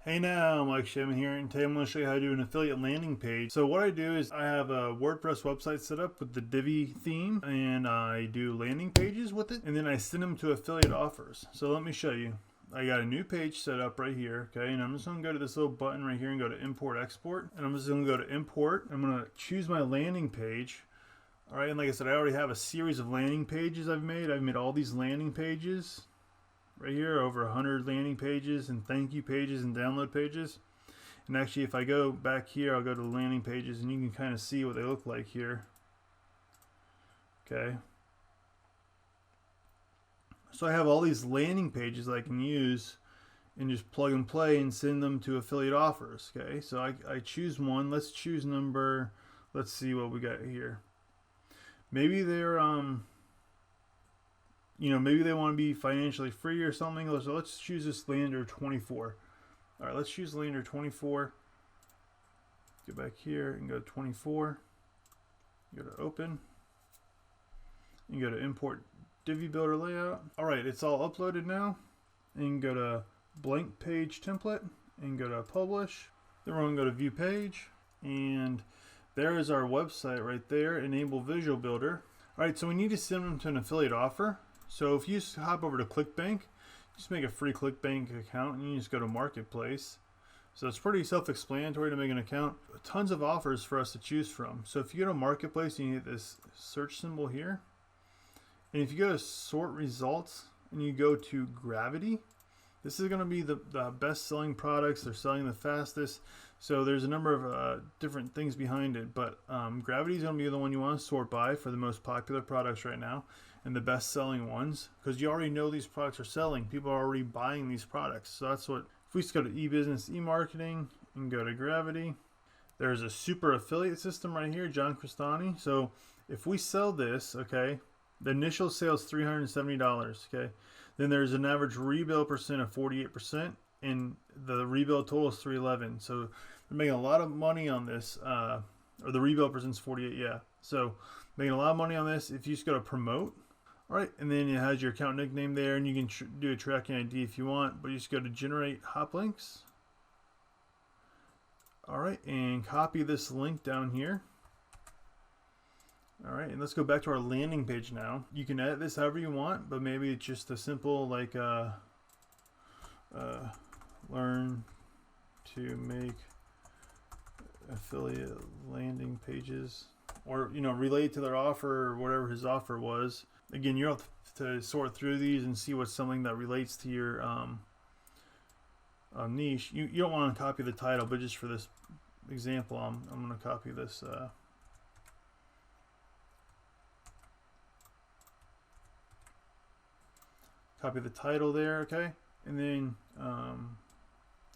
Hey now, Mike Shamon here, and today I'm going to show you how to do an affiliate landing page. So what I do is I have a WordPress website set up with the Divi theme, and I do landing pages with it, and then I send them to affiliate offers. So let me show you. I got a new page set up right here, okay, and I'm just going to go to this little button right here and go to Import Export, and I'm just going to go to Import. I'm going to choose my landing page. All right, and like I said, I already have a series of landing pages I've made. I've made all these landing pages right here, over 100 landing pages and thank you pages and download pages. And actually, if I go back here, I'll go to the landing pages and you can kind of see what they look like here. Okay. So I have all these landing pages I can use and just plug and play and send them to affiliate offers. Okay. So I choose one. Let's choose number. Let's see what we got here. Maybe they're maybe they want to be financially free or something. So let's choose this lander 24. All right, let's choose lander 24. Go back here and go to 24. Go to open. And go to import Divi builder layout. All right, it's all uploaded now. And go to blank page template and go to publish. Then we're going to go to view page. And there is our website right there, enable visual builder. All right, so we need to send them to an affiliate offer. So if you just hop over to ClickBank, just make a free ClickBank account and you just go to Marketplace. So it's pretty self-explanatory to make an account. Tons of offers for us to choose from. So if you go to Marketplace, you hit this search symbol here. And if you go to sort results and you go to gravity, this is going to be the best selling products. They're selling the fastest. So there's a number of different things behind it. But gravity is going to be the one you want to sort by for the most popular products right now and the best selling ones, because you already know these products are selling. People are already buying these products. So that's what, if we just go to e-business, e-marketing and go to gravity, there's a super affiliate system right here, John Cristani. So if we sell this, okay, the initial sale is $370, okay. Then there's an average rebuild percent of 48%, and the rebuild total is 311. So they're making a lot of money on this, or the rebuild percent is 48, yeah. So making a lot of money on this. If you just go to promote, all right, and then it has your account nickname there, and you can do a tracking ID if you want, but you just go to generate hop links. All right, and copy this link down here. All right, and let's go back to our landing page now. You can edit this however you want, but maybe it's just a simple like learn to make affiliate landing pages, or relate to their offer or whatever his offer was. Again, you have to sort through these and see what's something that relates to your niche. You don't want to copy the title, but just for this example, I'm going to copy this. Copy the title there, okay? And then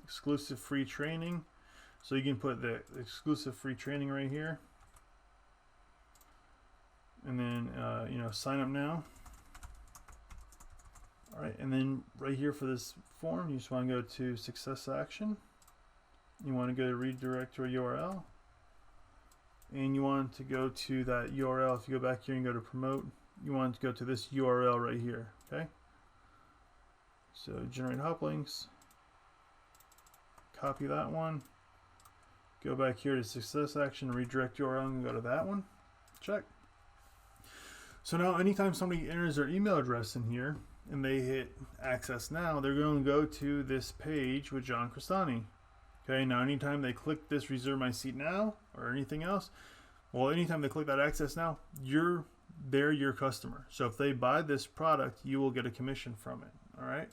exclusive free training. So you can put the exclusive free training right here. And then, sign up now. All right, and then right here for this form, you just want to go to success action. You want to go to redirect to a URL. And you want to go to that URL. If you go back here and go to promote, you want to go to this URL right here, okay? So generate hop links, copy that one, go back here to success action, redirect URL and go to that one, check. So now anytime somebody enters their email address in here and they hit access now, they're going to go to this page with John Cristani. Okay, now anytime they click this reserve my seat now or anything else, well, anytime they click that access now, they're your customer. So if they buy this product, you will get a commission from it. All right.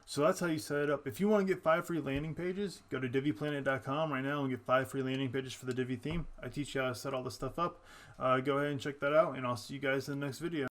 So that's how you set it up. If you want to get 5 free landing pages, go to diviplanet.com right now and get 5 free landing pages for the Divi theme. I teach you how to set all this stuff up. Go ahead and check that out, and I'll see you guys in the next video.